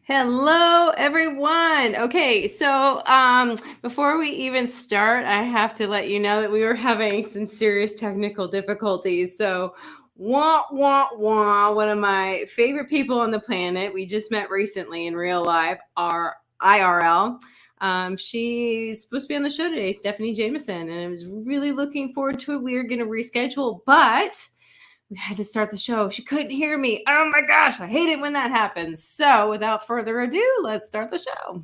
Hello, everyone. Okay, so before we even start, I have to let you know that we were having some serious technical difficulties. So, wah, wah, wah, one of my favorite people on the planet, we just met recently in real life, our IRL. She's supposed to be on the show today, Stephanie Jameson, and I was really looking forward to it. We are going to reschedule, but we had to start the show. She couldn't hear me. Oh my gosh, I hate it when that happens. So, without further ado, let's start the show.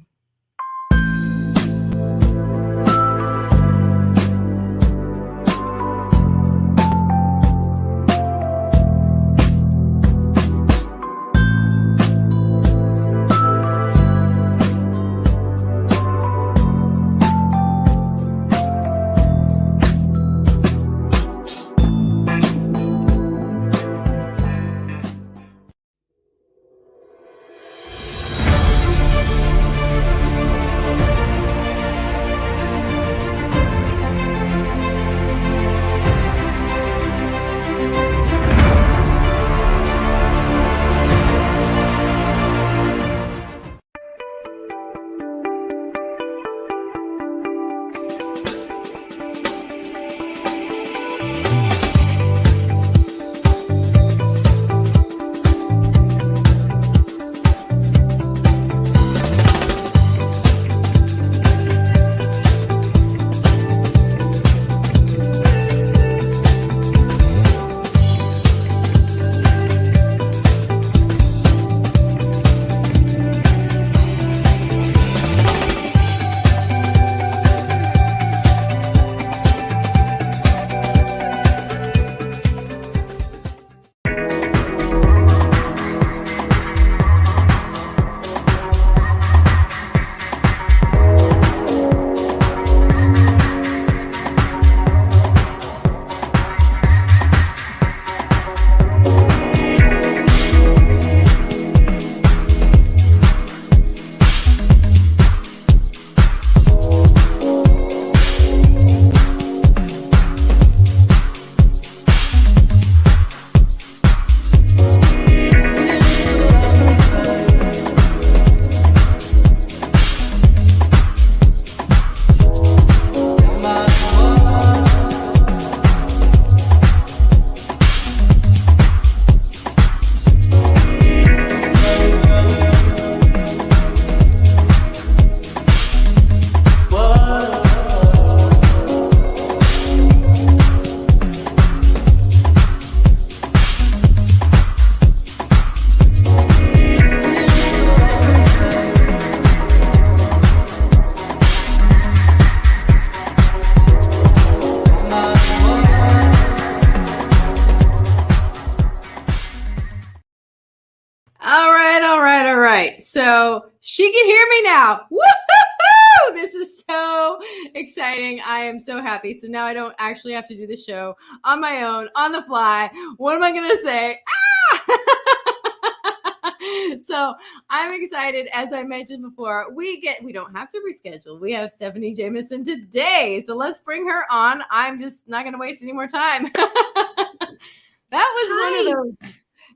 All right. So she can hear me now. Woohoo! This is so exciting. I am so happy. So now I don't actually have to do the show on my own, on the fly. What am I going to say? So I'm excited. As I mentioned before, we don't have to reschedule. We have Stephanie Jameson today. So let's bring her on. I'm just not going to waste any more time. That was one of those.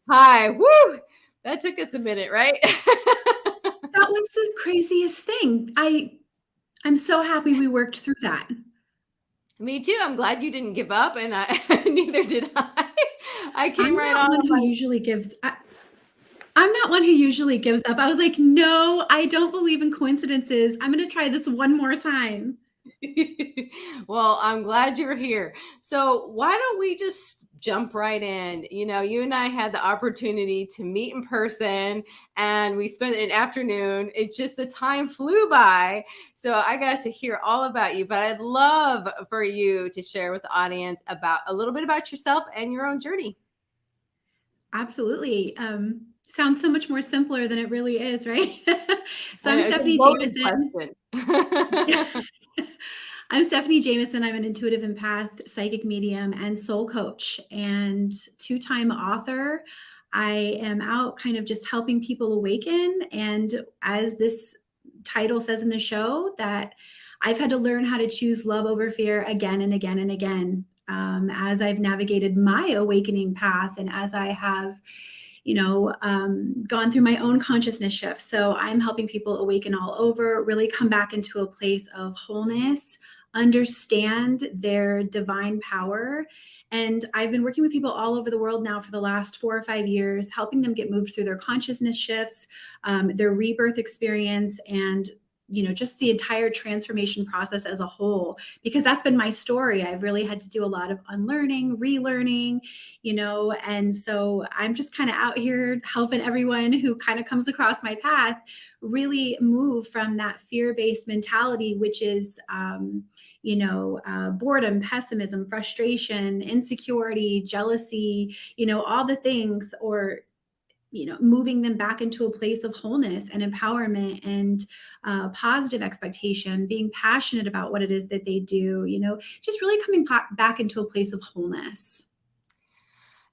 Hi. Woo! That took us a minute, right? That was the craziest thing. I'm so happy we worked through that. Me too. I'm glad you didn't give up, and neither did I. I came right on. I'm not one who usually gives up. I was like, no, I don't believe in coincidences. I'm going to try this one more time. Well, I'm glad you're here. So why don't we just jump right in? You know, you and I had the opportunity to meet in person and we spent an afternoon. It just, the time flew by. So I got to hear all about you, but I'd love for you to share with the audience about a little bit about yourself and your own journey. Absolutely. Sounds so much more simpler than it really is, right? So I'm Stephanie Jameson. I'm Stephanie Jameson. I'm an intuitive empath, psychic medium, and soul coach, and two-time author. I am out kind of just helping people awaken. And as this title says in the show, that I've had to learn how to choose love over fear again and again and again, as I've navigated my awakening path and as I have gone through my own consciousness shift. So I'm helping people awaken all over, really come back into a place of wholeness, understand their divine power. And I've been working with people all over the world now for the last 4 or 5 years, helping them get moved through their consciousness shifts, their rebirth experience, and just the entire transformation process as a whole, because that's been my story. I've really had to do a lot of unlearning, relearning, and so I'm just kind of out here helping everyone who kind of comes across my path really move from that fear-based mentality, which is boredom, pessimism, frustration, insecurity, jealousy, all the things, or moving them back into a place of wholeness and empowerment and positive expectation, being passionate about what it is that they do, just really coming back into a place of wholeness.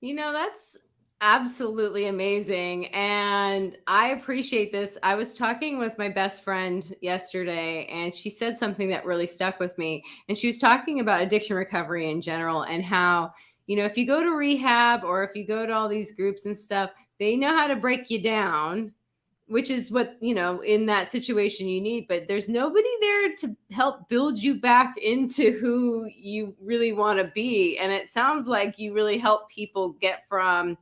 That's absolutely amazing. And I appreciate this. I was talking with my best friend yesterday, and she said something that really stuck with me. And she was talking about addiction recovery in general and how, if you go to rehab or if you go to all these groups and stuff, they know how to break you down, which is what, in that situation you need, but there's nobody there to help build you back into who you really want to be. And it sounds like you really help people get from,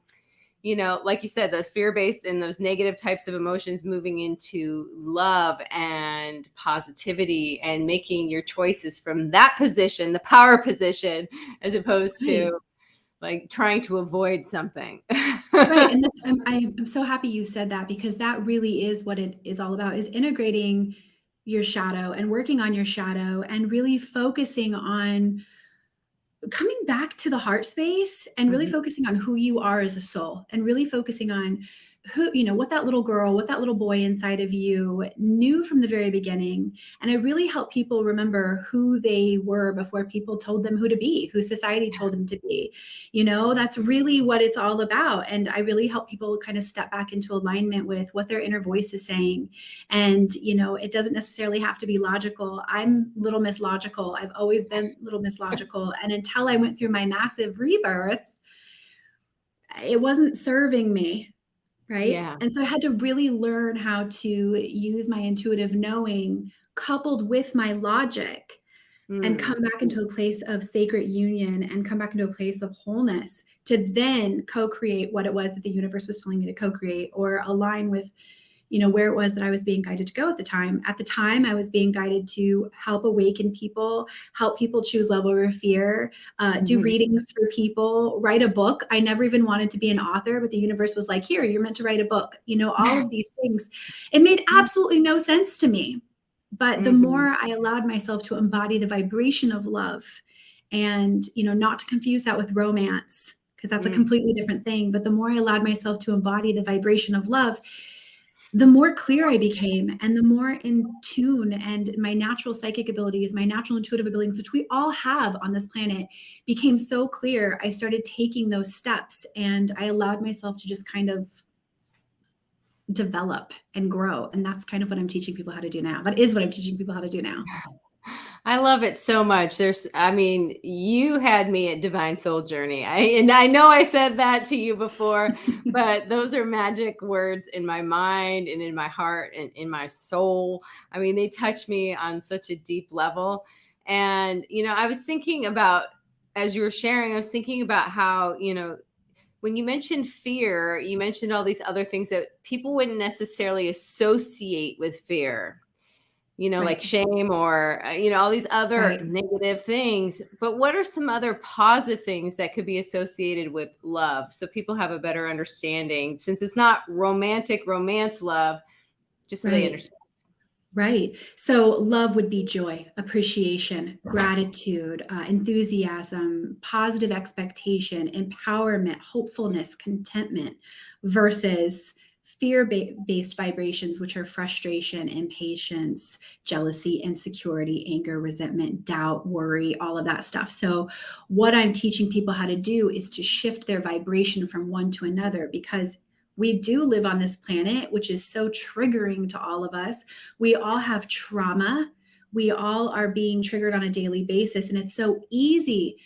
like you said, those fear-based and those negative types of emotions moving into love and positivity and making your choices from that position, the power position, as opposed to like trying to avoid something. Right. And I'm so happy you said that, because that really is what it is all about, is integrating your shadow and working on your shadow and really focusing on coming back to the heart space and really focusing on who you are as a soul, and really focusing on who, what that little girl, what that little boy inside of you knew from the very beginning. And I really help people remember who they were before people told them who to be, who society told them to be. That's really what it's all about. And I really help people kind of step back into alignment with what their inner voice is saying. And, it doesn't necessarily have to be logical. I'm Little Miss Logical. I've always been Little Miss Logical. And until I went through my massive rebirth, it wasn't serving me. Right. Yeah. And so I had to really learn how to use my intuitive knowing coupled with my logic and come back into a place of sacred union and come back into a place of wholeness to then co-create what it was that the universe was telling me to co-create, or align with, where it was that I was being guided to go at the time. At the time, I was being guided to help awaken people, help people choose love over fear, do readings for people, write a book. I never even wanted to be an author, but the universe was like, here, you're meant to write a book. All of these things. It made absolutely no sense to me. But the more I allowed myself to embody the vibration of love, and, not to confuse that with romance, because that's a completely different thing. But the more I allowed myself to embody the vibration of love, the more clear I became, and the more in tune, and my natural psychic abilities, my natural intuitive abilities, which we all have on this planet, became so clear. I started taking those steps, and I allowed myself to just kind of develop and grow. And that's kind of what I'm teaching people how to do now. That is what I'm teaching people how to do now. I love it so much. You had me at Divine Soul Journey. I know I said that to you before, but those are magic words in my mind and in my heart and in my soul. They touch me on such a deep level. And, I was thinking about, as you were sharing, I was thinking about how, when you mentioned fear, you mentioned all these other things that people wouldn't necessarily associate with fear. Like shame or, all these other negative things. But what are some other positive things that could be associated with love, so people have a better understanding, since it's not romance love, just so they understand? Right. So love would be joy, appreciation, gratitude, enthusiasm, positive expectation, empowerment, hopefulness, contentment, versus fear-based vibrations, which are frustration, impatience, jealousy, insecurity, anger, resentment, doubt, worry, all of that stuff. So what I'm teaching people how to do is to shift their vibration from one to another, because we do live on this planet, which is so triggering to all of us. We all have trauma. We all are being triggered on a daily basis. And it's so easy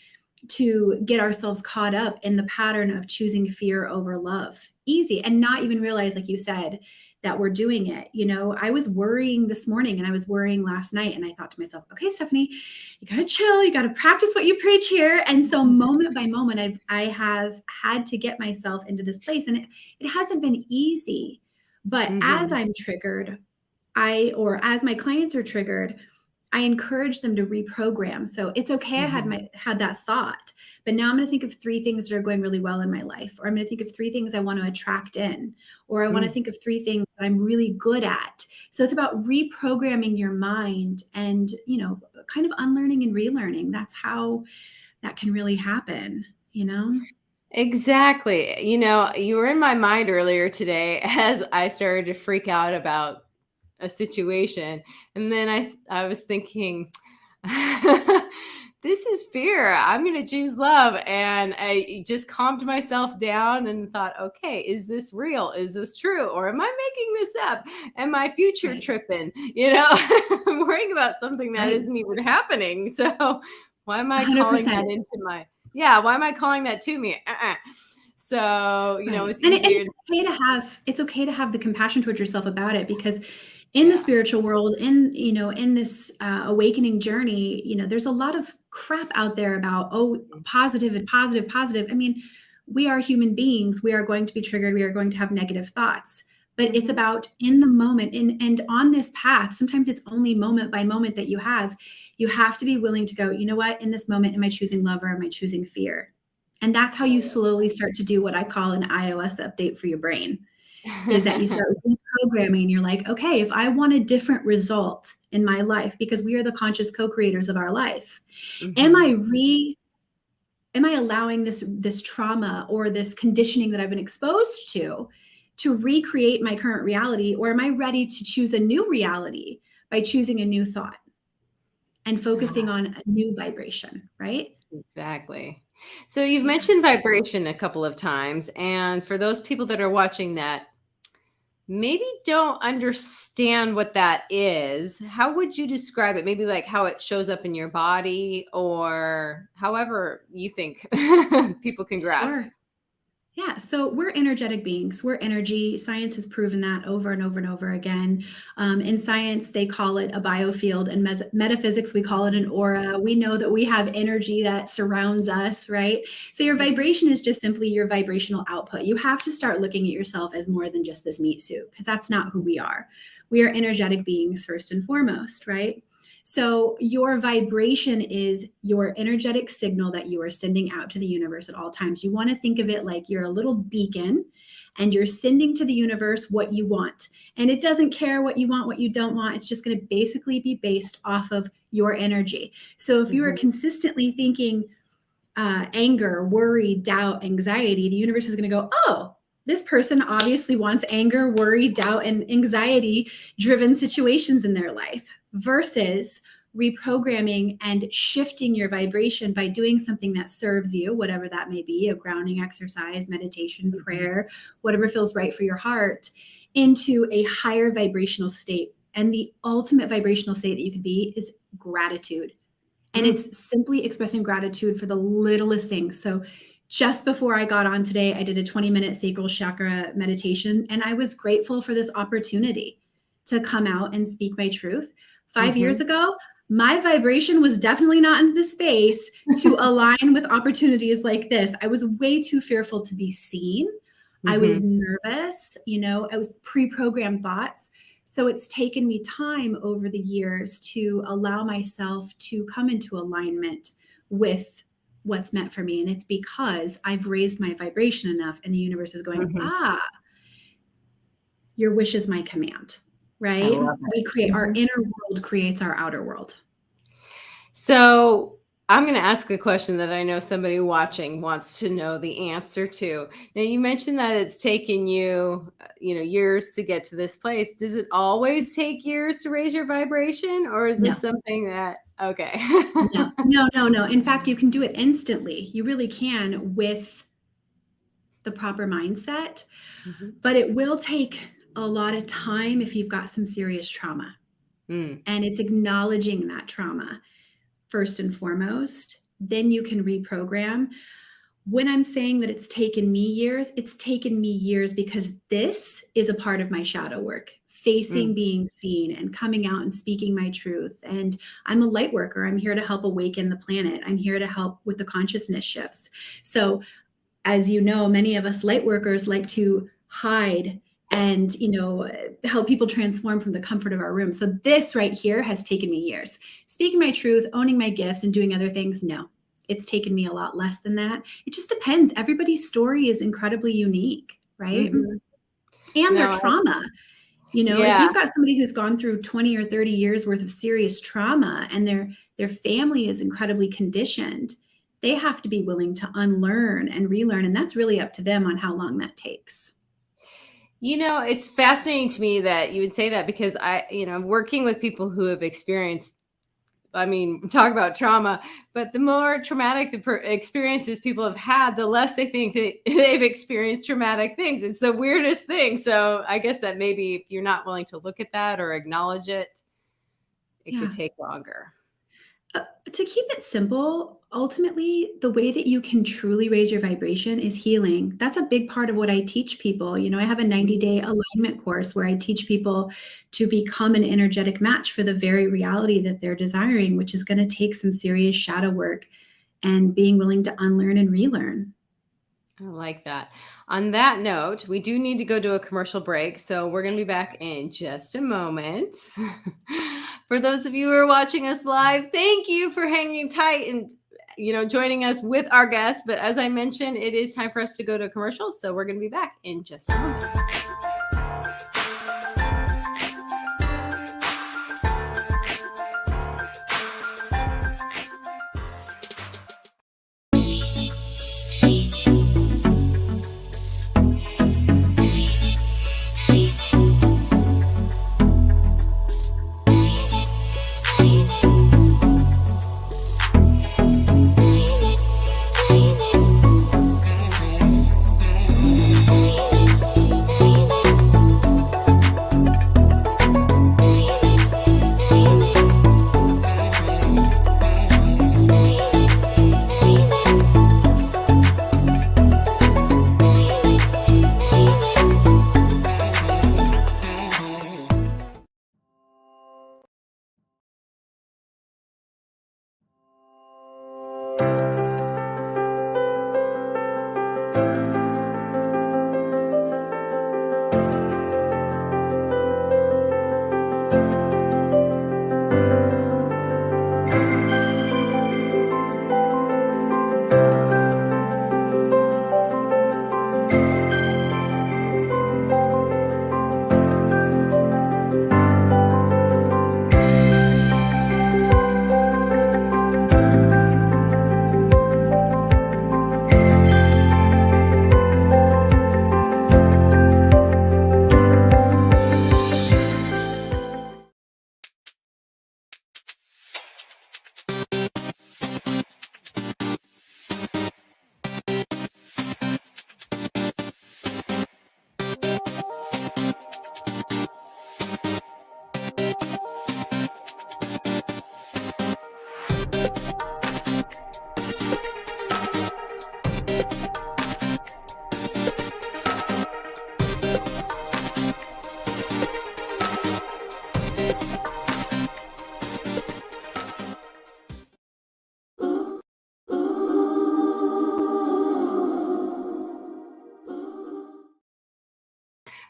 to get ourselves caught up in the pattern of choosing fear over love. Easy. And not even realize, like you said, that we're doing it. You know, I was worrying this morning and I was worrying last night, and I thought to myself, okay, Stephanie, you got to chill. You got to practice what you preach here. And so moment by moment, I have had to get myself into this place, and it hasn't been easy, but as I'm triggered, or as my clients are triggered, I encourage them to reprogram. So it's okay. I had that thought, but now I'm going to think of 3 things that are going really well in my life, or I'm going to think of 3 things I want to attract in, or I want to think of 3 things that I'm really good at. So it's about reprogramming your mind and, you know, kind of unlearning and relearning. That's how that can really happen, you know? Exactly. You know, you were in my mind earlier today as I started to freak out about a situation. And then I was thinking, this is fear. I'm going to choose love. And I just calmed myself down and thought, okay, is this real? Is this true? Or am I making this up? Am I future tripping? You know, I'm worrying about something that isn't even happening. So why am I calling that 100%. into my, why am I calling that to me? So, you know, it's easier. It's okay to have the compassion towards yourself about it, because in the spiritual world, in this awakening journey, you know, there's a lot of crap out there about, positive and positive, positive. I mean, we are human beings. We are going to be triggered. We are going to have negative thoughts, but it's about in the moment, and on this path, sometimes it's only moment by moment that you have to be willing to go, you know what, in this moment, am I choosing love or am I choosing fear? And that's how you slowly start to do what I call an iOS update for your brain, is that you start reprogramming and you're like, okay, if I want a different result in my life, because we are the conscious co-creators of our life, am I allowing this trauma or this conditioning that I've been exposed to recreate my current reality, or am I ready to choose a new reality by choosing a new thought and focusing on a new vibration, right? Exactly. So you've mentioned vibration a couple of times. And for those people that are watching that maybe don't understand what that is, how would you describe it? Maybe like how it shows up in your body, or however you think people can grasp. Sure. Yeah, so we're energetic beings. We're energy. Science has proven that over and over and over again. In science, they call it a biofield. In metaphysics, we call it an aura. We know that we have energy that surrounds us, right? So your vibration is just simply your vibrational output. You have to start looking at yourself as more than just this meat suit, because that's not who we are. We are energetic beings first and foremost, right? So your vibration is your energetic signal that you are sending out to the universe at all times. You want to think of it like you're a little beacon and you're sending to the universe what you want. And it doesn't care what you want, what you don't want. It's just going to basically be based off of your energy. So if you are consistently thinking anger, worry, doubt, anxiety, the universe is going to go, oh, this person obviously wants anger, worry, doubt, and anxiety driven situations in their life, versus reprogramming and shifting your vibration by doing something that serves you, whatever that may be, a grounding exercise, meditation, prayer, whatever feels right for your heart, into a higher vibrational state. And the ultimate vibrational state that you can be is gratitude. And it's simply expressing gratitude for the littlest things. So just before I got on today, I did a 20-minute sacral chakra meditation, and I was grateful for this opportunity to come out and speak my truth. 5 years ago, my vibration was definitely not in the space to align with opportunities like this. I was way too fearful to be seen. I was nervous, I was pre-programmed thoughts. So it's taken me time over the years to allow myself to come into alignment with what's meant for me. And it's because I've raised my vibration enough, and the universe is going, your wish is my command, right? We create our inner world, creates our outer world. So I'm going to ask a question that I know somebody watching wants to know the answer to. Now, you mentioned that it's taken you, years to get to this place. Does it always take years to raise your vibration, or is this something that, okay. No. In fact, you can do it instantly. You really can, with the proper mindset, but it will take a lot of time if you've got some serious trauma. And it's acknowledging that trauma first and foremost, then you can reprogram. When I'm saying that it's taken me years, it's taken me years because this is a part of my shadow work, facing being seen and coming out and speaking my truth. And I'm a light worker. I'm here to help awaken the planet. I'm here to help with the consciousness shifts. So, as you know, many of us light workers like to hide and, help people transform from the comfort of our room. So this right here has taken me years. Speaking my truth, owning my gifts, and doing other things, no. It's taken me a lot less than that. It just depends. Everybody's story is incredibly unique, right? And their trauma. If you've got somebody who's gone through 20 or 30 years worth of serious trauma and their family is incredibly conditioned, they have to be willing to unlearn and relearn. And that's really up to them on how long that takes. It's fascinating to me that you would say that, because I'm working with people who have experienced, talk about trauma, but the more traumatic the experiences people have had, the less they think that they've experienced traumatic things. It's the weirdest thing. So I guess that maybe if you're not willing to look at that or acknowledge it, it could take longer. To keep it simple, ultimately, the way that you can truly raise your vibration is healing. That's a big part of what I teach people. I have a 90-day alignment course where I teach people to become an energetic match for the very reality that they're desiring, which is going to take some serious shadow work and being willing to unlearn and relearn. I like that. On that note, we do need to go to a commercial break, so we're going to be back in just a moment. For those of you who are watching us live, thank you for hanging tight and joining us with our guests. But as I mentioned, it is time for us to go to a commercial, so we're going to be back in just a moment.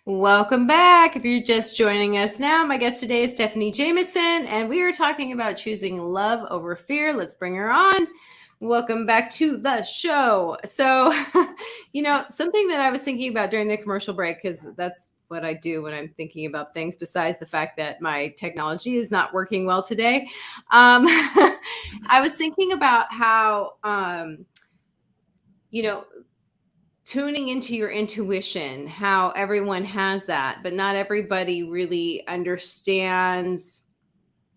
Welcome back. If you're just joining us now, my guest today is Stephanie Jameson, and we are talking about choosing love over fear. Let's bring her on. Welcome back to the show. So, something that I was thinking about during the commercial break, because that's what I do when I'm thinking about things, besides the fact that my technology is not working well today. I was thinking about how, tuning into your intuition, how everyone has that, but not everybody really understands,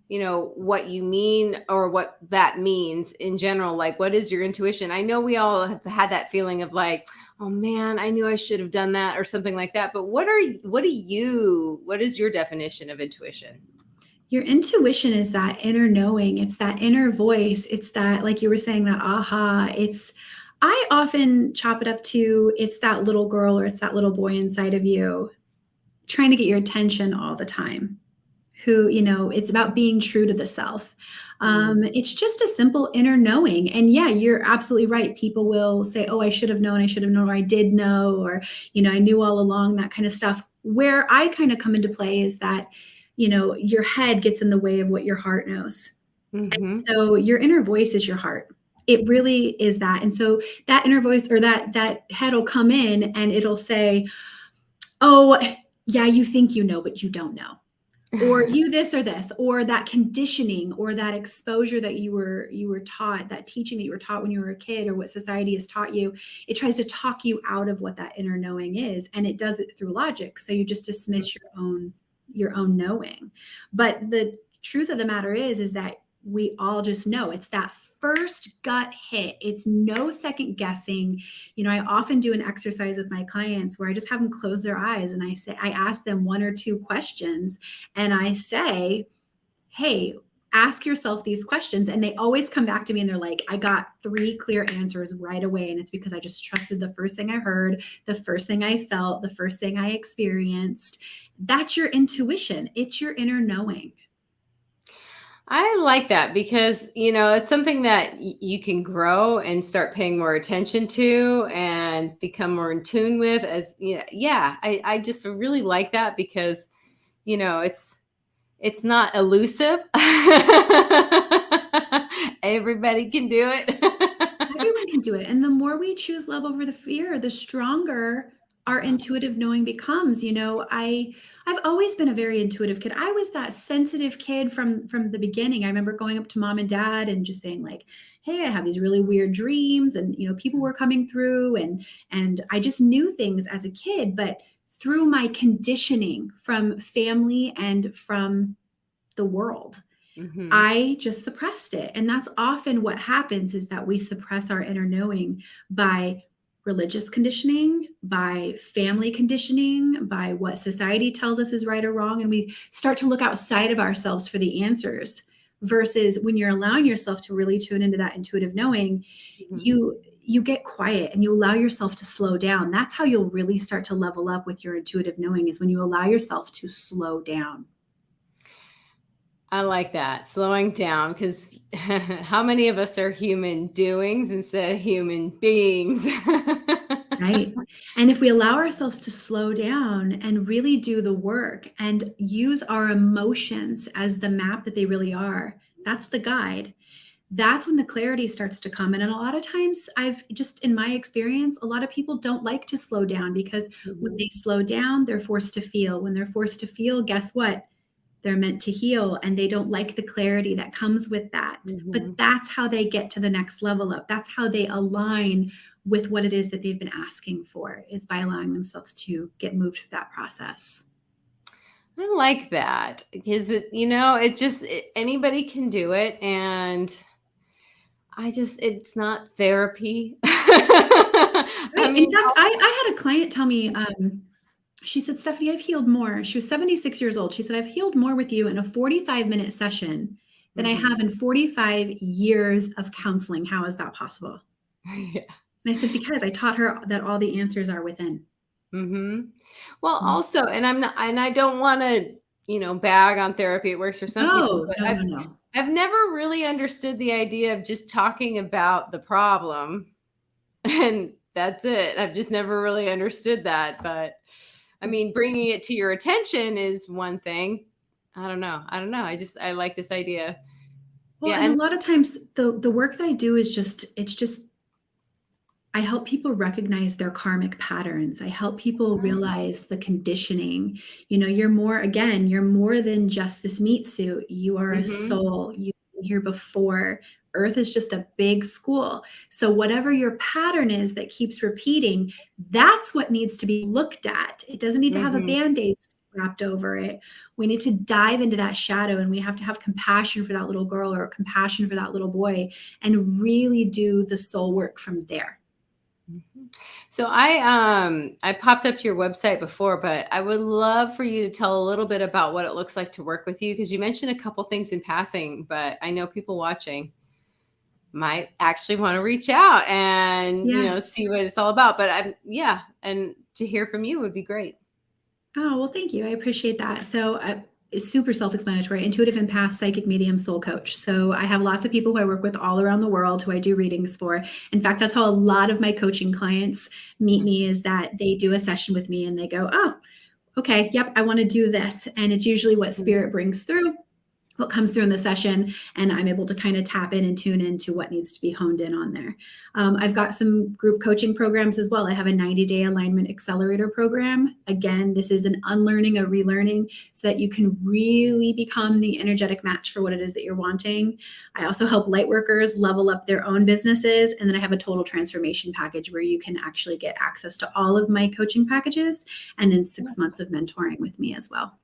what you mean or what that means in general. Like, what is your intuition? I know we all have had that feeling of like, oh man, I knew I should have done that or something like that. But what is your definition of intuition? Your intuition is that inner knowing. It's that inner voice. It's that, like you were saying, that aha. I often chop it up to, it's that little girl or it's that little boy inside of you trying to get your attention all the time. Who, it's about being true to the self. It's just a simple inner knowing. And yeah, you're absolutely right. People will say, oh, I should have known, or I did know, or, I knew all along, that kind of stuff. Where I kind of come into play is that, your head gets in the way of what your heart knows. And so your inner voice is your heart. It really is that. And so that inner voice, or that head will come in and it'll say, oh, yeah, you think you know, but you don't know. Or you this or this, or that conditioning or that exposure that you were taught, that teaching that you were taught when you were a kid, or what society has taught you, it tries to talk you out of what that inner knowing is, and it does it through logic. So you just dismiss your own knowing. But the truth of the matter is that we all just know. It's that first gut hit. It's no second guessing. I often do an exercise with my clients where I just have them close their eyes and I ask them one or two questions and I say, hey, ask yourself these questions. And they always come back to me and they're like, I got 3 clear answers right away. And it's because I just trusted the first thing I heard, the first thing I felt, the first thing I experienced. That's your intuition. It's your inner knowing. I like that because, it's something that you can grow and start paying more attention to and become more in tune with I just really like that because, it's not elusive. Everybody can do it. Everyone can do it. And the more we choose love over the fear, the stronger our intuitive knowing becomes. I've always been a very intuitive kid. I was that sensitive kid from the beginning. I remember going up to mom and dad and just saying like, hey, I have these really weird dreams, and people were coming through, and I just knew things as a kid. But through my conditioning from family and from the world, I just suppressed it. And that's often what happens, is that we suppress our inner knowing by religious conditioning, by family conditioning, by what society tells us is right or wrong. And we start to look outside of ourselves for the answers, versus when you're allowing yourself to really tune into that intuitive knowing, you get quiet and you allow yourself to slow down. That's how you'll really start to level up with your intuitive knowing, is when you allow yourself to slow down. I like that, slowing down, because how many of us are human doings instead of human beings? Right. And if we allow ourselves to slow down and really do the work and use our emotions as the map that they really are, that's the guide. That's when the clarity starts to come. And a lot of times, in my experience, a lot of people don't like to slow down, because when they slow down, they're forced to feel. When they're forced to feel, guess what? They're meant to heal, and they don't like the clarity that comes with that. But that's how they get to the next level up. That's how they align with what it is that they've been asking for, is by allowing themselves to get moved through that process. I like that, because anybody can do it. And it's not therapy. Right. In fact, I had a client tell me, she said, Stephanie, I've healed more. She was 76 years old. She said, I've healed more with you in a 45-minute session than I have in 45 years of counseling. How is that possible? Yeah. And I said, because I taught her that all the answers are within. Well, also, and I don't want to, bag on therapy. It works for some people, but No. I've never really understood the idea of just talking about the problem and that's it. I've just never really understood that. But I mean, bringing it to your attention is one thing. I don't know. I like this idea. Well, and a lot of times the work that I do is I help people recognize their karmic patterns. I help people realize the conditioning. You're more than just this meat suit. You are a soul. You've been here before. Earth is just a big school. So whatever your pattern is that keeps repeating, that's what needs to be looked at. It doesn't need to have a Band-Aid wrapped over it. We need to dive into that shadow, and we have to have compassion for that little girl or compassion for that little boy, and really do the soul work from there. Mhm. So I popped up to your website before, but I would love for you to tell a little bit about what it looks like to work with you, because you mentioned a couple things in passing, but I know people watching might actually want to reach out and, Yeah. see what it's all about. But yeah, and to hear from you would be great. Oh, well, thank you. I appreciate that. So, it's super self-explanatory. Intuitive empath, psychic medium, soul coach. So I have lots of people who I work with all around the world who I do readings for. In fact, that's how a lot of my coaching clients meet me, is that they do a session with me and they go, oh, okay, yep, I want to do this. And it's usually what Mhm. spirit brings through, what comes through in the session, and I'm able to kind of tap in and tune into what needs to be honed in on there. I've got some group coaching programs as well. I have a 90-day alignment accelerator program. Again, this is an unlearning, a relearning, so that you can really become the energetic match for what it is that you're wanting. I also help light workers level up their own businesses. And then I have a total transformation package where you can actually get access to all of my coaching packages, and then 6 months of mentoring with me as well.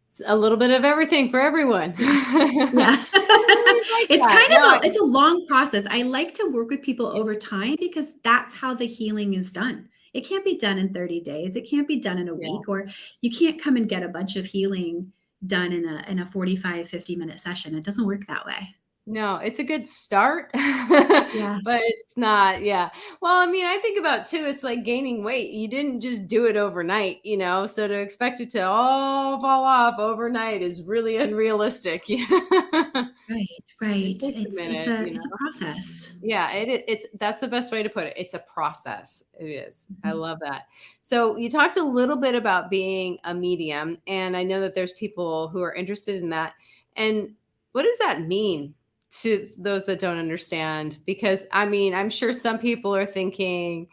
It's a little bit of everything for everyone. Yeah. Yeah. I really like It's that. kind No, of it's a long process. I like to work with people over time because that's how the healing is done. It can't be done in 30 days. It can't be done in a yeah. week, or you can't come and get a bunch of healing done in a 45, 50-minute session. It doesn't work that way. No, it's a good start, Yeah. but it's not, yeah. Well, I mean, I think about too, it's like gaining weight. You didn't just do it overnight, so to expect it to all fall off overnight is really unrealistic. Right, It right. takes a It's minute, a process. Yeah, it's that's the best way to put it. It's a process. It is. I Mhm. love that. So you talked a little bit about being a medium, and I know that there's people who are interested in that. And what does that mean to those that don't understand? Because I mean, I'm sure some people are thinking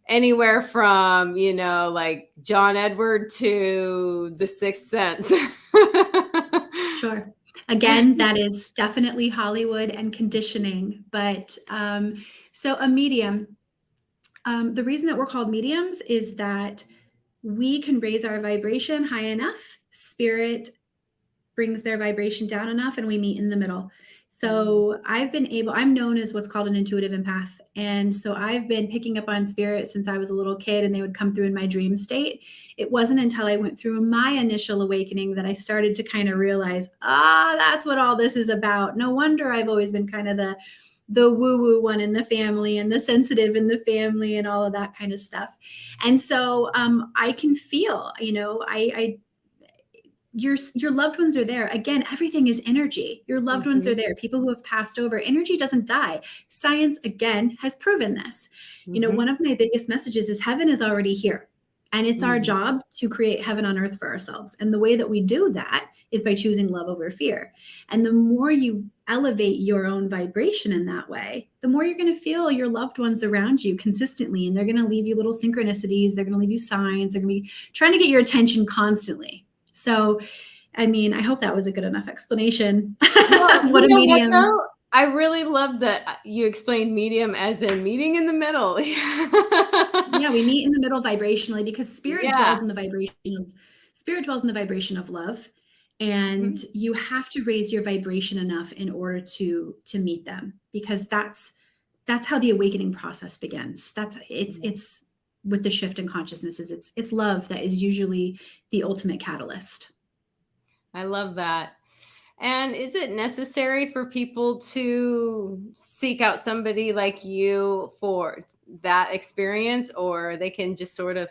anywhere from, like John Edward to The Sixth Sense. Sure. Again, that is definitely Hollywood and conditioning, but so a medium. The reason that we're called mediums is that we can raise our vibration high enough, spirit brings their vibration down enough, and we meet in the middle. Mm, So I'm known as what's called an intuitive empath. And so I've been picking up on spirit since I was a little kid, and they would come through in my dream state. It wasn't until I went through my initial awakening that I started to kind of realize, that's what all this is about. No wonder I've always been kind of the woo-woo one in the family, and the sensitive in the family, and all of that kind of stuff. And so I can feel, I your loved ones are there. Again, everything is energy. Your loved ones are mhm, there. People who have passed over, energy doesn't die. Science again has proven this. One mhm, of my biggest messages is heaven is already here, and it's our mhm. job to create heaven on earth for ourselves. And the way that we do that is by choosing love over fear. And the more you elevate your own vibration in that way, the more you're going to feel your loved ones around you consistently, and they're going to leave you little synchronicities, they're going to leave you signs, they're going to be trying to get your attention constantly. So, I mean, I hope that was a good enough explanation Well, of what you a know what medium. though? I really love that you explained medium as in meeting in the middle. Yeah, we meet in the middle vibrationally, because Yeah. spirit dwells in the vibration of love, and Mhm. you have to raise your vibration enough in order to meet them, because that's how the awakening process begins. Yeah. It's with the shift in consciousnesses, it's love that is usually the ultimate catalyst. I love that. And is it necessary for people to seek out somebody like you for that experience, or they can just sort of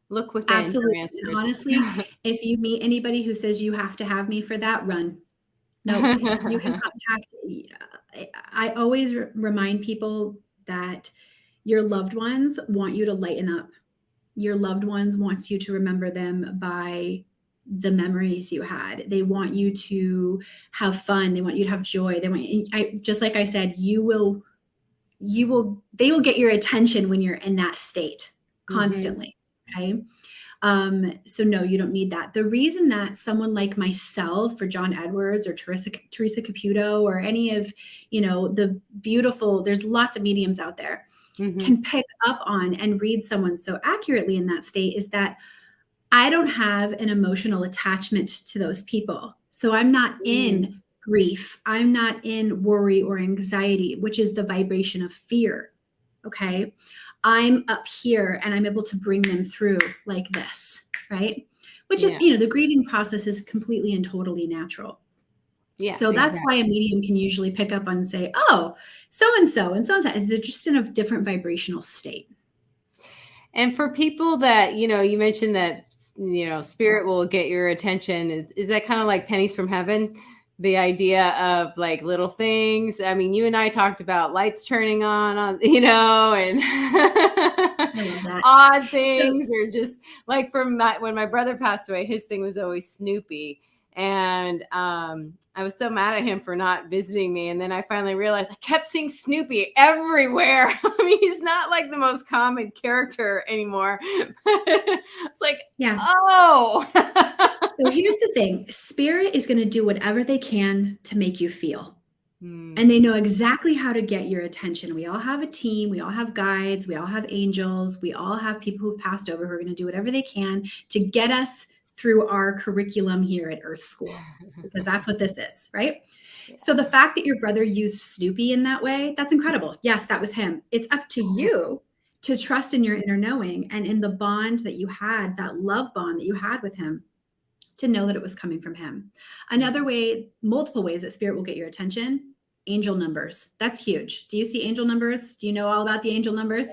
look within for Absolutely. And answers? honestly, if you meet anybody who says you have to have me for that, run. Nope. You can contact. I always remind people that your loved ones want you to lighten up. Your loved ones wants you to remember them by the memories you had. They want you to have fun. They want you to have joy. Just like I said, they will get your attention when you're in that state Mhm. constantly. Okay. So no, you don't need that. The reason that someone like myself, or John Edwards, or Teresa Caputo, or any of, there's lots of mediums out there, Mhm. can pick up on and read someone so accurately in that state, is that I don't have an emotional attachment to those people. So I'm not Mm. in grief. I'm not in worry or anxiety, which is the vibration of fear. Okay. I'm up here and I'm able to bring them through like this, right? Which is, Yeah. the grieving process is completely and totally natural. Yeah, So that's why exactly. a medium can usually pick up on and say, oh, so and so is they're just in a different vibrational state. And for people that, you mentioned that, spirit will get your attention. Is that kind of like pennies from heaven? The idea of like little things. I mean, you and I talked about lights turning on, and I love that. odd So things, or just like when my brother passed away, his thing was always Snoopy. And I was so mad at him for not visiting me. And then I finally realized I kept seeing Snoopy everywhere. I mean, he's not like the most common character anymore. It's like, yeah. oh. So here's the thing. Spirit is going to do whatever they can to make you feel. And they Hmm. know exactly how to get your attention. We all have a team. We all have guides. We all have angels. We all have people who've passed over who are going to do whatever they can to get us through our curriculum here at Earth School, because that's what this is, right? Yeah. So the fact that your brother used Snoopy in that way, that's incredible. Yes, that was him. It's up to you to trust in your inner knowing and in the bond that you had, that love bond that you had with him, to know that it was coming from him. Another way, multiple ways that spirit will get your attention: angel numbers. That's huge. Do you see angel numbers? Do you know all about the angel numbers?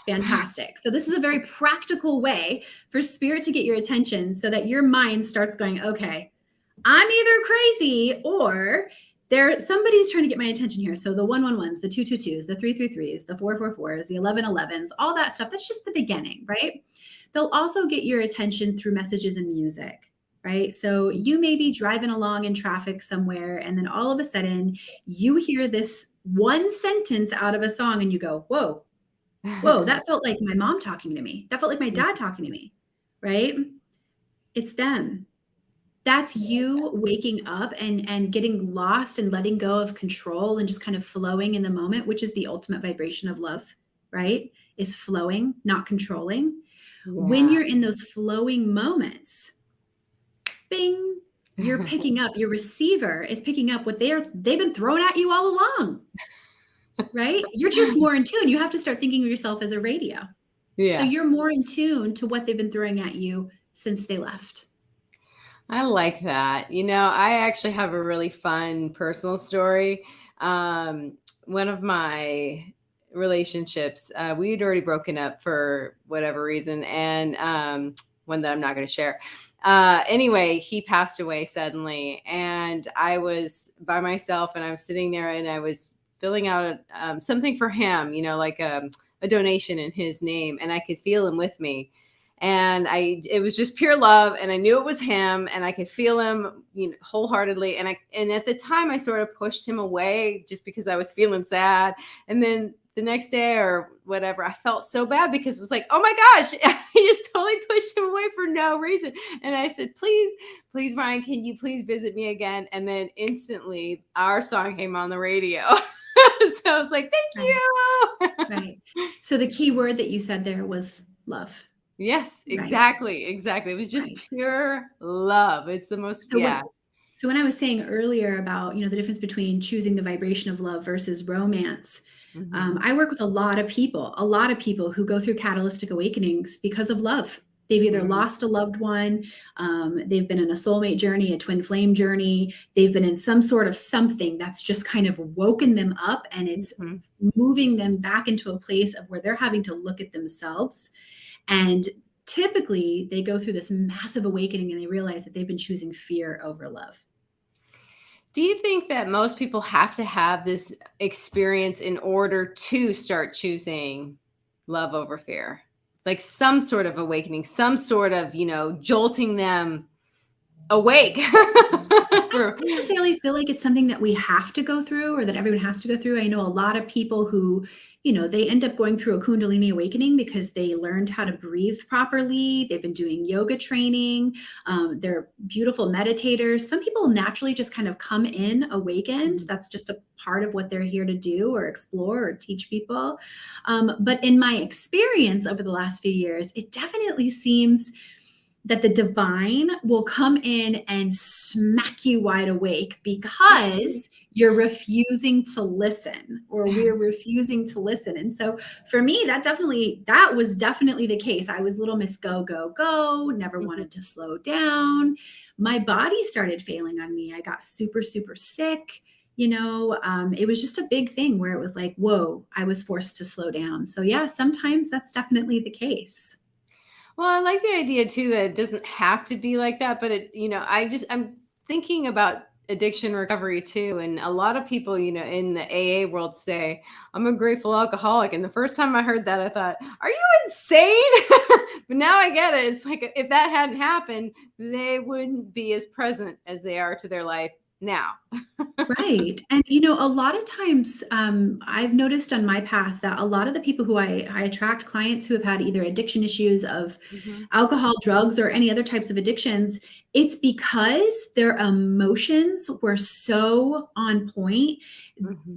Fantastic. So this is a very practical way for spirit to get your attention so that your mind starts going, okay, I'm either crazy or somebody's trying to get my attention here. So the 111s, the 222s, the 333s, the 444s, the 1111s, all that stuff, that's just the beginning, right? They'll also get your attention through messages and music, right? So you may be driving along in traffic somewhere, and then all of a sudden you hear this one sentence out of a song and you go, whoa, that felt like my mom talking to me. That felt like my dad talking to me, right? It's them. That's you waking up and getting lost and letting go of control and just kind of flowing in the moment, which is the ultimate vibration of love, right? Is flowing, not controlling. When Yeah. you're in those flowing moments, bing, you're picking up, your receiver is picking up what they've been throwing at you all along, right? You're just more in tune. You have to start thinking of yourself as a radio. So Yeah. you're more in tune to what they've been throwing at you since they left. I like that. I actually have a really fun personal story. One of my relationships, we had already broken up for whatever reason, and one that I'm not going to share. Anyway, he passed away suddenly, and I was by myself, and I was sitting there, and I was filling out something for him, like a donation in his name, and I could feel him with me. And it was just pure love, and I knew it was him, and I could feel him, wholeheartedly. And at the time I sort of pushed him away just because I was feeling sad. And then the next day or whatever, I felt so bad because it was like, oh my gosh, I just totally pushed him away for no reason. And I said, please, Ryan, can you please visit me again? And then instantly our song came on the radio. So I was like, thank you. Right. So the key word that you said there was love. Yes, Right. exactly. It was just pure love. It's the most, yeah. So when I was saying earlier about, the difference between choosing the vibration of love versus romance, I work with a lot of people who go through catalytic awakenings because of love. They've either lost a loved one, they've been in a soulmate journey, a twin flame journey, they've been in some sort of something that's just kind of woken them up, and it's moving them back into a place of where they're having to look at themselves. And typically they go through this massive awakening and they realize that they've been choosing fear over love. Do you think that most people have to have this experience in order to start choosing love over fear? Like some sort of awakening, some sort of, jolting them awake. I don't necessarily feel like it's something that we have to go through or that everyone has to go through. I know a lot of people who, they end up going through a Kundalini awakening because they learned how to breathe properly. They've been doing yoga training. They're beautiful meditators. Some people naturally just kind of come in awakened. That's just a part of what they're here to do or explore or teach people. But in my experience over the last few years, it definitely seems that the divine will come in and smack you wide awake because you're refusing to listen, or we're refusing to listen. And so for me, that was definitely the case. I was little Miss Go, Go, Go, never wanted to slow down. My body started failing on me. I got super, super sick. It was just a big thing where it was like, whoa, I was forced to slow down. So yeah, sometimes that's definitely the case. Well, I like the idea too that it doesn't have to be like that, but I'm thinking about addiction recovery too. And a lot of people, in the AA world say, I'm a grateful alcoholic. And the first time I heard that, I thought, are you insane? But now I get it. It's like, if that hadn't happened, they wouldn't be as present as they are to their life now. Right. And, a lot of times I've noticed on my path that a lot of the people who I attract, clients who have had either addiction issues of alcohol, drugs, or any other types of addictions, it's because their emotions were so on point.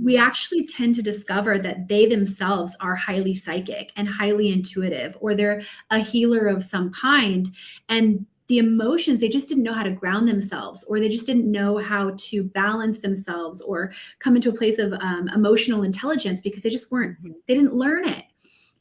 We actually tend to discover that they themselves are highly psychic and highly intuitive, or they're a healer of some kind. And the emotions, they just didn't know how to ground themselves, or they just didn't know how to balance themselves or come into a place of emotional intelligence, because they just they didn't learn it.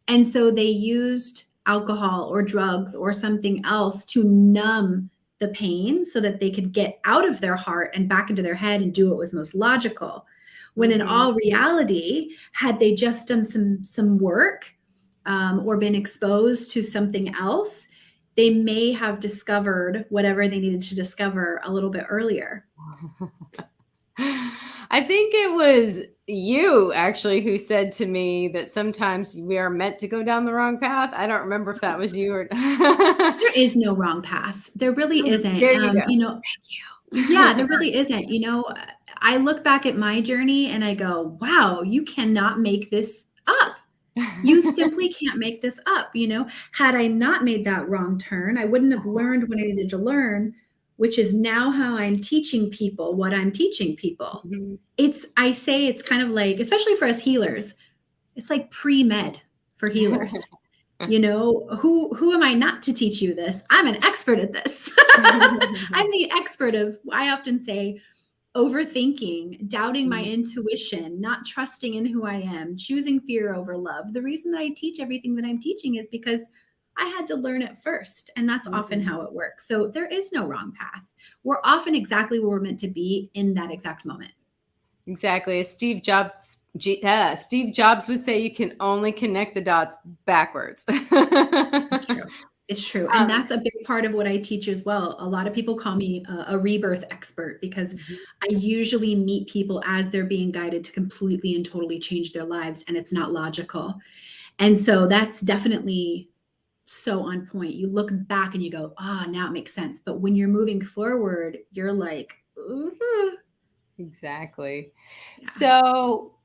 And so they used alcohol or drugs or something else to numb the pain so that they could get out of their heart and back into their head and do what was most logical. When in all reality, had they just done some work or been exposed to something else, they may have discovered whatever they needed to discover a little bit earlier. I think it was you actually who said to me that sometimes we are meant to go down the wrong path. I don't remember if that was you or There is no wrong path. There really isn't. There you go. Thank you. Yeah, there really isn't. I look back at my journey and I go, wow, you cannot make this up. You simply can't make this up. Had I not made that wrong turn, I wouldn't have learned what I needed to learn, which is now how I'm teaching people what I'm teaching people. I say it's kind of like, especially for us healers, it's like pre-med for healers. Who am I not to teach you this? I'm an expert at this. I'm the expert of, I often say, overthinking, doubting my intuition, not trusting in who I am, choosing fear over love. The reason that I teach everything that I'm teaching is because I had to learn it first. And that's often how it works. So there is no wrong path. We're often exactly where we're meant to be in that exact moment. Exactly. As Steve Jobs would say, you can only connect the dots backwards. It's true. It's true. And that's a big part of what I teach as well. A lot of people call me a rebirth expert because I usually meet people as they're being guided to completely and totally change their lives, and it's not logical. And so that's definitely so on point. You look back and you go, now it makes sense. But when you're moving forward, you're like, ooh. Exactly. Yeah. So,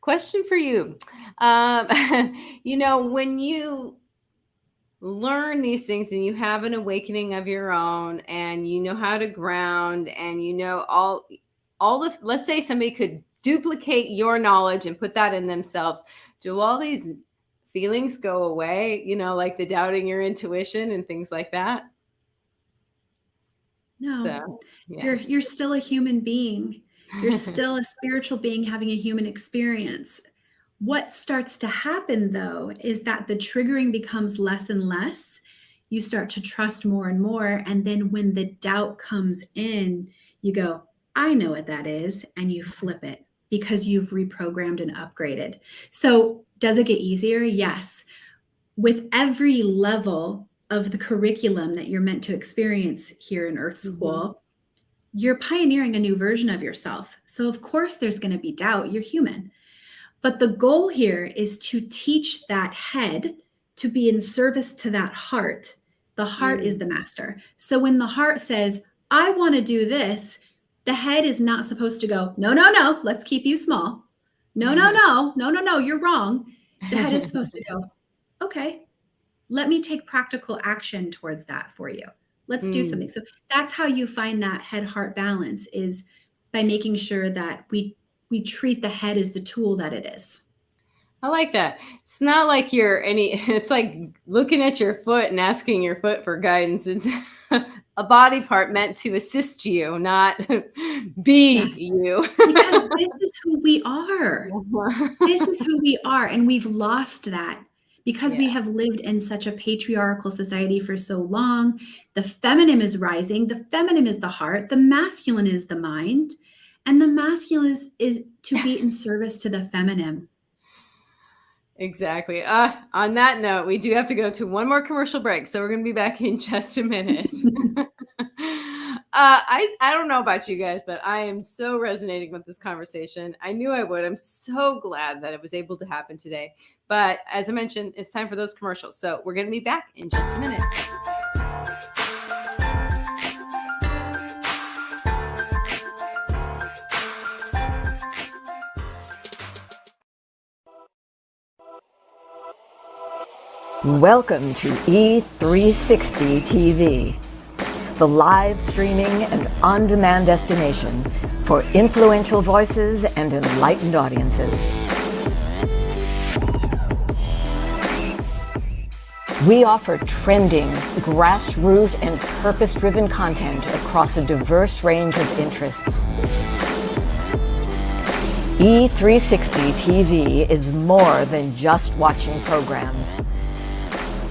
question for you. When you learn these things and you have an awakening of your own, and you know how to ground, and all the, let's say somebody could duplicate your knowledge and put that in themselves, do all these feelings go away, like the doubting your intuition and things like that? No. So, yeah. You're still a human being. You're still a spiritual being having a human experience. What starts to happen, though, is that the triggering becomes less and less. You start to trust more and more. And then when the doubt comes in, you go, I know what that is. And you flip it because you've reprogrammed and upgraded. So does it get easier? Yes. With every level of the curriculum that you're meant to experience here in Earth School, you're pioneering a new version of yourself. So of course there's going to be doubt. You're human. But the goal here is to teach that head to be in service to that heart. The heart is the master. So when the heart says, I want to do this, the head is not supposed to go, no, no, no, let's keep you small. No, no, no, no, no, no, you're wrong. The head is supposed to go, okay, let me take practical action towards that for you. Let's do something. So that's how you find that head-heart balance, is by making sure that we treat the head as the tool that it is. I like that. It's not like it's like looking at your foot and asking your foot for guidance. It's a body part meant to assist you, not be Yes, you. because this is who we are. This is who we are, and we've lost that because Yeah, we have lived in such a patriarchal society for so long. The feminine is rising. The feminine is the heart. The masculine is the mind, and the masculine is to be in service to the feminine. exactly. On that note, we do have to go to one more commercial break, so we're going to be back in just a minute. I don't know about you guys, but I am so resonating with this conversation. I knew I would. I'm so glad that it was able to happen today. But as I mentioned, it's time for those commercials. So we're going to be back in just a minute. Welcome to E360 TV, the live streaming and on-demand destination for influential voices and enlightened audiences. We offer trending, grassroots, and purpose-driven content across a diverse range of interests. E360 TV is more than just watching programs.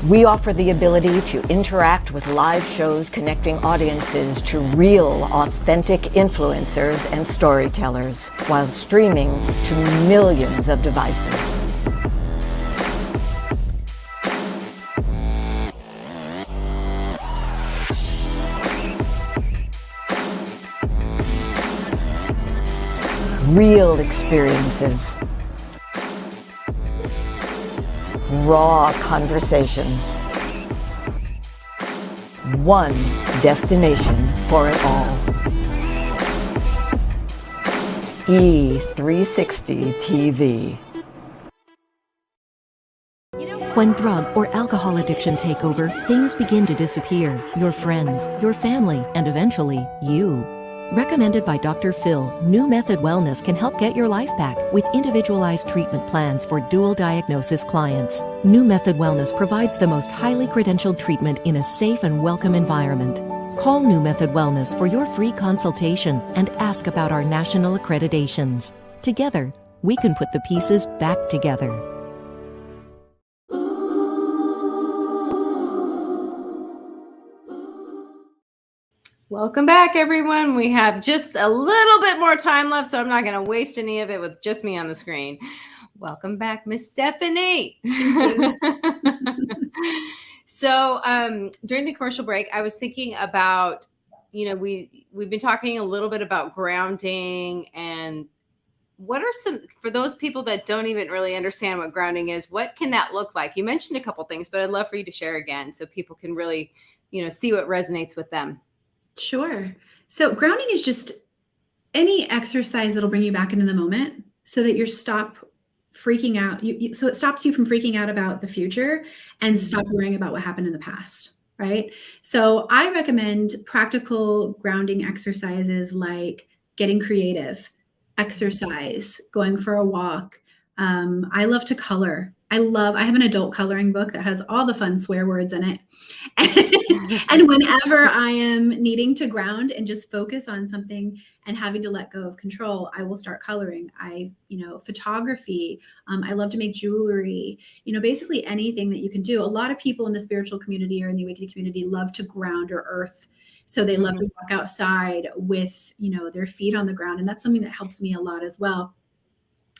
We offer the ability to interact with live shows connecting audiences to real, authentic influencers and storytellers while streaming to millions of devices. Real experiences. Raw conversation. One destination for it all. E360 TV. When drug or alcohol addiction take over, things begin to disappear. Your friends, your family, and eventually, you. Recommended by Dr. Phil, New Method Wellness can help get your life back with individualized treatment plans for dual diagnosis clients. New Method Wellness provides the most highly credentialed treatment in a safe and welcome environment. Call New Method Wellness for your free consultation and ask about our national accreditations. Together, we can put the pieces back together. Welcome back, everyone. We have just a little bit more time left, so I'm not going to waste any of it with just me on the screen. Welcome back, Miss Stephanie. So during the commercial break, I was thinking about, we've been talking a little bit about grounding, and what are some, for those people that don't even really understand what grounding is, what can that look like? You mentioned a couple things, but I'd love for you to share again so people can really, see what resonates with them. Sure. So grounding is just any exercise that'll bring you back into the moment so that you stop freaking out. So it stops you from freaking out about the future and stop worrying about what happened in the past, right? So I recommend practical grounding exercises like getting creative, exercise, going for a walk. I love to color. I have an adult coloring book that has all the fun swear words in it. And whenever I am needing to ground and just focus on something and having to let go of control, I will start coloring. Photography. I love to make jewelry, basically anything that you can do. A lot of people in the spiritual community or in the awakening community love to ground or earth. So they love to walk outside with, their feet on the ground. And that's something that helps me a lot as well.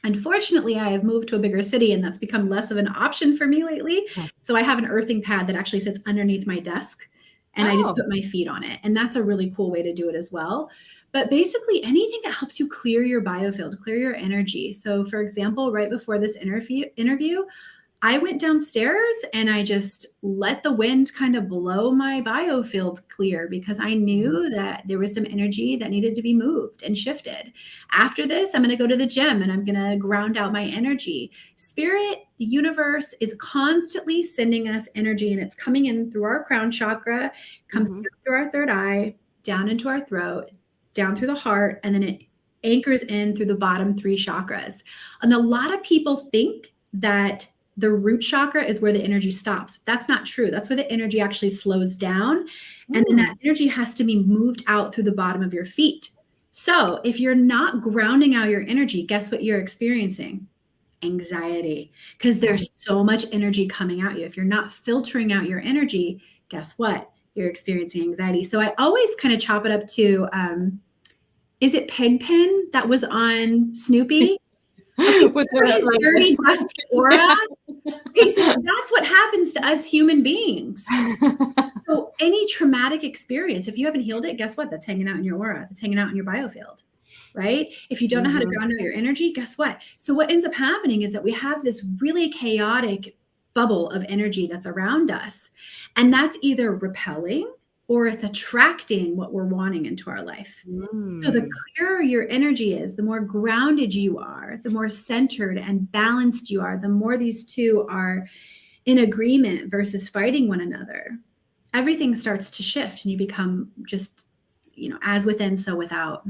Unfortunately, I have moved to a bigger city and that's become less of an option for me lately. So I have an earthing pad that actually sits underneath my desk and I just put my feet on it. And that's a really cool way to do it as well. But basically anything that helps you clear your biofield, clear your energy. So for example, right before this interview, I went downstairs and I just let the wind kind of blow my biofield clear because I knew that there was some energy that needed to be moved and shifted. After this, I'm going to go to the gym and I'm going to ground out my energy. Spirit, the universe is constantly sending us energy and it's coming in through our crown chakra, comes through our third eye, down into our throat, down through the heart, and then it anchors in through the bottom three chakras. And a lot of people think that the root chakra is where the energy stops. That's not true. That's where the energy actually slows down. And then that energy has to be moved out through the bottom of your feet. So if you're not grounding out your energy, guess what you're experiencing? Anxiety, because there's so much energy coming at you. If you're not filtering out your energy, guess what? You're experiencing anxiety. So I always kind of chop it up to, is it Pigpen that was on Snoopy? Okay, With his dirty, dusty aura. Okay, so that's what happens to us human beings. So any traumatic experience, if you haven't healed it, guess what? That's hanging out in your aura. That's hanging out in your biofield, right? If you don't know how to ground out your energy, guess what? So what ends up happening is that we have this really chaotic bubble of energy that's around us. And that's either repelling or it's attracting what we're wanting into our life. So the clearer your energy is, the more grounded you are, the more centered and balanced you are, the more these two are in agreement versus fighting one another, everything starts to shift and you become just, as within, so without.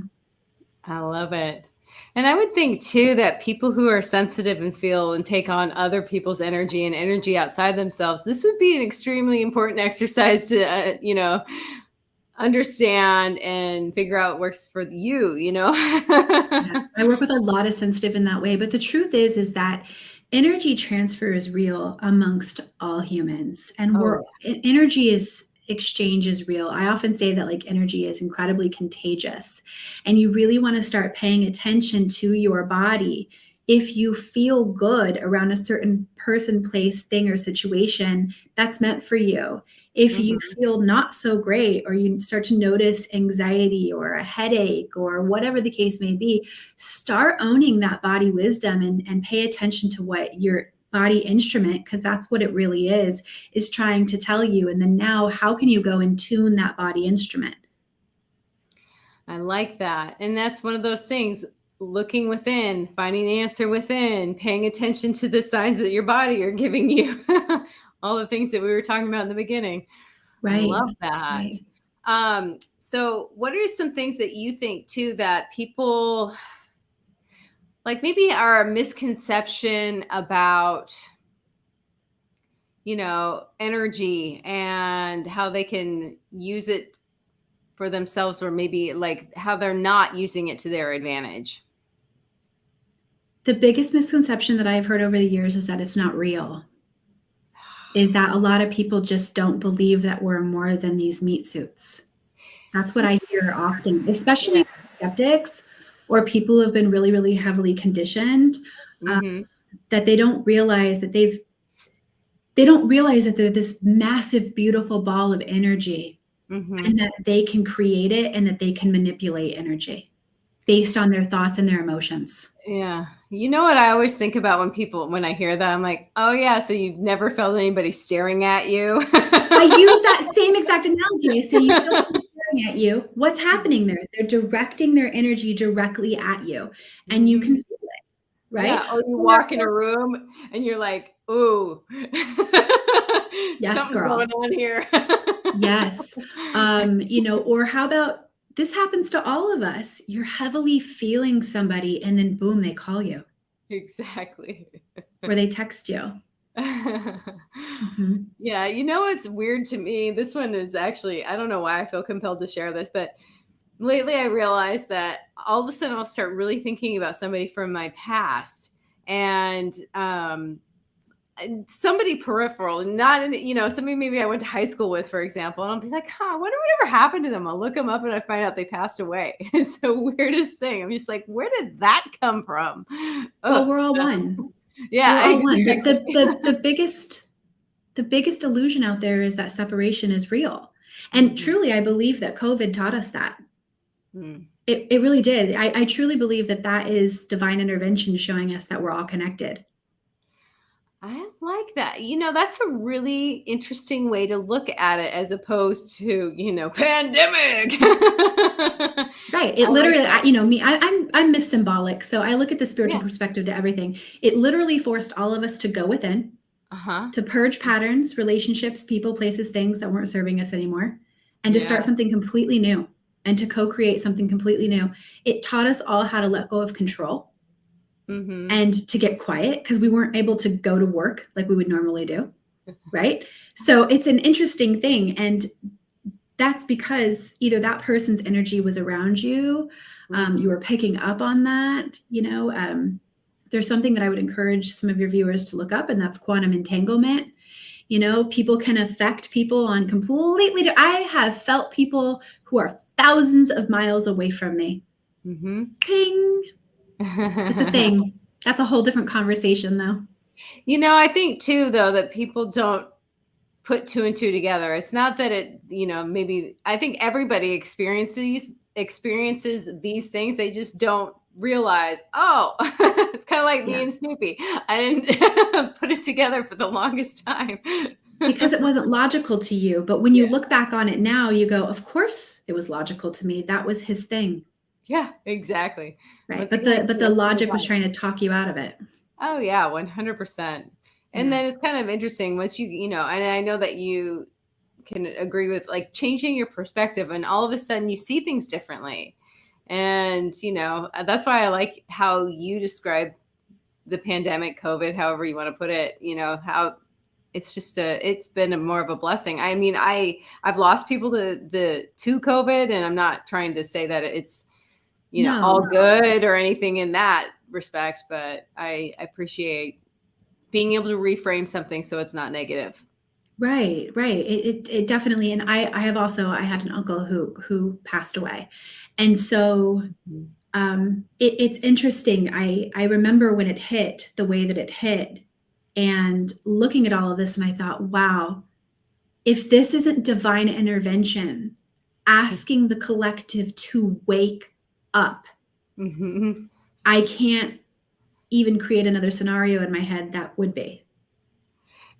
I love it. And I would think too that people who are sensitive and feel and take on other people's energy and energy outside themselves, this would be an extremely important exercise to, understand and figure out what works for you, Yeah, I work with a lot of sensitive in that way. But the truth is that energy transfer is real amongst all humans, and energy exchange is real. I often say that like energy is incredibly contagious, and you really want to start paying attention to your body. If you feel good around a certain person, place, thing, or situation, that's meant for you. If you feel not so great, or you start to notice anxiety or a headache or whatever the case may be, start owning that body wisdom and pay attention to what your body instrument, because that's what it really is trying to tell you. And then now, how can you go and tune that body instrument? I like that. And that's one of those things, looking within, finding the answer within, paying attention to the signs that your body are giving you. All the things that we were talking about in the beginning. Right. I love that. Right. So what are some things that you think too that people like maybe are a misconception about, energy and how they can use it for themselves, or maybe like how they're not using it to their advantage? The biggest misconception that I've heard over the years is that it's not real. Is that a lot of people just don't believe that we're more than these meat suits. That's what I hear often, especially skeptics or people who have been really, really heavily conditioned, that they don't realize that they're this massive, beautiful ball of energy, and that they can create it and that they can manipulate energy based on their thoughts and their emotions. Yeah. You know what I always think about when I hear that, I'm like, oh yeah, so you've never felt anybody staring at you? I use that same exact analogy. So you feel somebody staring at you. What's happening there? They're directing their energy directly at you, and you can feel it, right? Yeah. Or you walk in a room and you're like, ooh, yes, something's girl. going on here. Yes. Or how about, this happens to all of us. You're heavily feeling somebody and then boom, they call you. Exactly. Or they text you. Yeah. It's weird to me. This one is actually, I don't know why I feel compelled to share this, but lately I realized that all of a sudden I'll start really thinking about somebody from my past, and somebody peripheral, not somebody maybe I went to high school with, for example, and I'll be like, whatever happened to them? I'll look them up and I find out they passed away. It's the weirdest thing. I'm just like, where did that come from? Well, we're all one. Yeah, we're all exactly. one. The biggest illusion out there is that separation is real. And truly, I believe that COVID taught us that. It really did. I truly believe that is divine intervention showing us that we're all connected. I like that. That's a really interesting way to look at it, as opposed to, pandemic. Right. It literally, I'm Miss Symbolic. So I look at the spiritual perspective to everything. It literally forced all of us to go within, to purge patterns, relationships, people, places, things that weren't serving us anymore, and to start something completely new, and to co-create something completely new. It taught us all how to let go of control. and to get quiet because we weren't able to go to work like we would normally do. Right. So it's an interesting thing. And that's because either that person's energy was around you, you were picking up on that, there's something that I would encourage some of your viewers to look up, and that's quantum entanglement. People can affect people on completely. I have felt people who are thousands of miles away from me. Ping. It's a thing. That's a whole different conversation, though. I think too, though, that people don't put two and two together. It's not that it, maybe I think everybody experiences these things. They just don't realize, it's kind of like me and Snoopy. I didn't put it together for the longest time. Because it wasn't logical to you. But when you look back on it now, you go, of course it was logical to me. That was his thing. Yeah, exactly. Right. But the logic was trying to talk you out of it. Oh yeah, 100%. And then it's kind of interesting once and I know that you can agree with like changing your perspective, and all of a sudden you see things differently. And, that's why I like how you describe the pandemic, COVID, however you want to put it, how it's just it's been more of a blessing. I mean, I've lost people to COVID, and I'm not trying to say that it's, all good or anything in that respect, but I appreciate being able to reframe something so it's not negative. Right. It definitely. And I had an uncle who passed away. And so it's interesting. I remember when it hit the way that it hit, and looking at all of this, and I thought, wow, if this isn't divine intervention, asking the collective to wake up, I can't even create another scenario in my head that would be.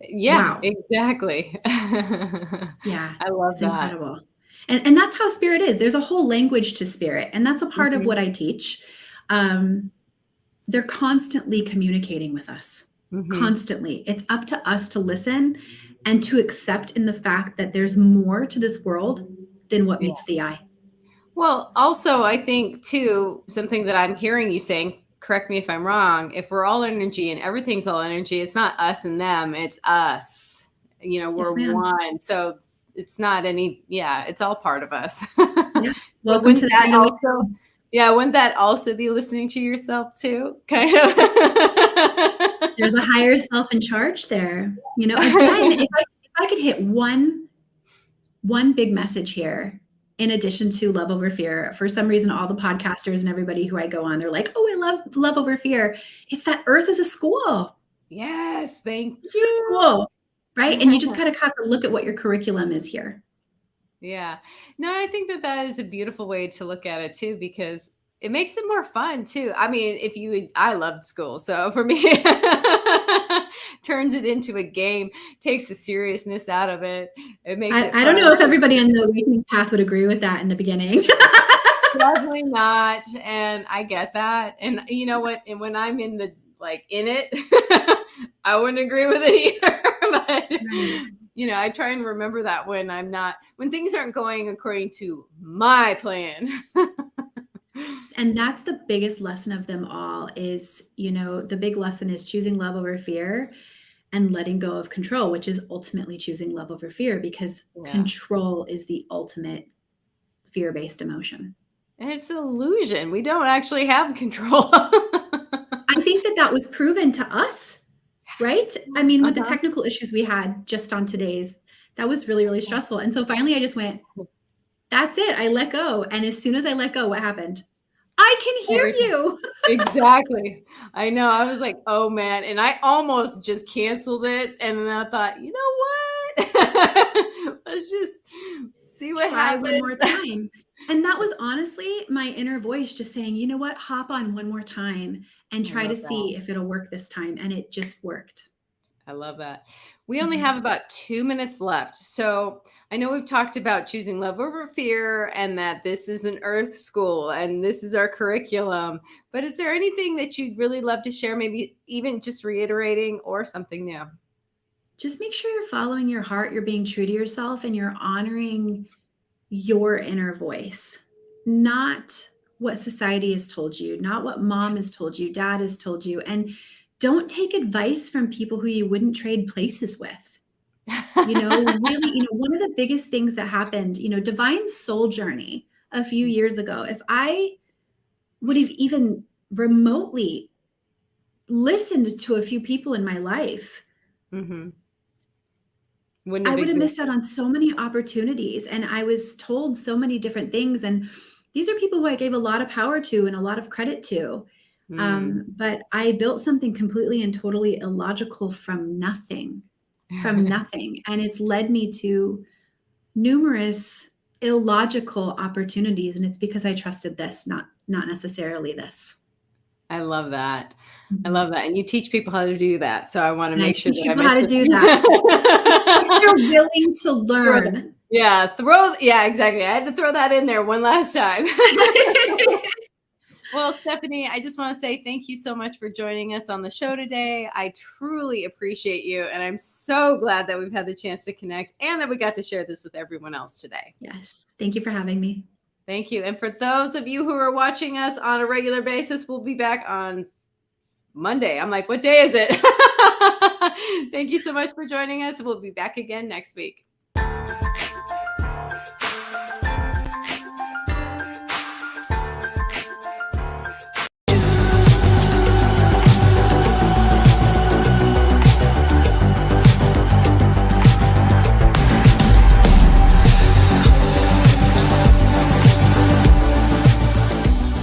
Yeah, wow. Exactly. Yeah, I love it's that. incredible. And that's how spirit is. There's a whole language to spirit, and that's a part of what I teach. They're constantly communicating with us. Constantly. It's up to us to listen and to accept in the fact that there's more to this world than what meets the eye. Well, also, I think too, something that I'm hearing you saying, correct me if I'm wrong, if we're all energy and everything's all energy, it's not us and them, it's us. We're one. So it's not it's all part of us. Yeah. Welcome to the wouldn't that also be listening to yourself too? Kind of. There's a higher self in charge there. Again, if I could hit one big message here, in addition to love over fear, for some reason, all the podcasters and everybody who I go on, they're like, oh, I love over fear. It's that Earth is a school. Yes. Thank you. It's a school, right? And you just kind of have to look at what your curriculum is here. Yeah. No, I think that is a beautiful way to look at it too, because it makes it more fun too. I mean, I loved school. So for me, turns it into a game, takes the seriousness out of it. It makes it I don't know if everybody on the awakening path would agree with that in the beginning. Definitely not. And I get that. And you know what? And when I'm in it, I wouldn't agree with it either. But I try and remember that when things aren't going according to my plan. And that's the biggest lesson of them all is, the big lesson is choosing love over fear and letting go of control, which is ultimately choosing love over fear, because control is the ultimate fear-based emotion. And it's an illusion. We don't actually have control. I think that was proven to us, right? I mean, with the technical issues we had just on today's, that was really, really stressful. And so finally I just went, that's it. I let go. And as soon as I let go, what happened? I can hear you. Exactly. I know. I was like, oh man. And I almost just canceled it. And then I thought, you know what? Let's just see what happens. One more time. And that was honestly my inner voice just saying, you know what? Hop on one more time and try to see if it'll work this time. And it just worked. I love that. We only have about 2 minutes left. So I know we've talked about choosing love over fear and that this is an earth school and this is our curriculum. But is there anything that you'd really love to share, maybe even just reiterating or something new? Just make sure you're following your heart, you're being true to yourself, and you're honoring your inner voice, not what society has told you, not what mom has told you, dad has told you. And don't take advice from people who you wouldn't trade places with. Really, one of the biggest things that happened, Divine Soul Journey a few years ago, if I would have even remotely listened to a few people in my life, Mm-hmm. I would have missed out on so many opportunities. And I was told so many different things. And these are people who I gave a lot of power to and a lot of credit to. But I built something completely and totally illogical from nothing. And it's led me to numerous illogical opportunities. And it's because I trusted this, not necessarily this. I love that. I love that. And you teach people how to do that. So I want to make sure teach people how to do that. If you're willing to learn. Yeah, exactly. I had to throw that in there one last time. Well, Stephanie, I just want to say thank you so much for joining us on the show today. I truly appreciate you. And I'm so glad that we've had the chance to connect and that we got to share this with everyone else today. Yes. Thank you for having me. Thank you. And for those of you who are watching us on a regular basis, we'll be back on Monday. I'm like, what day is it? Thank you so much for joining us. We'll be back again next week.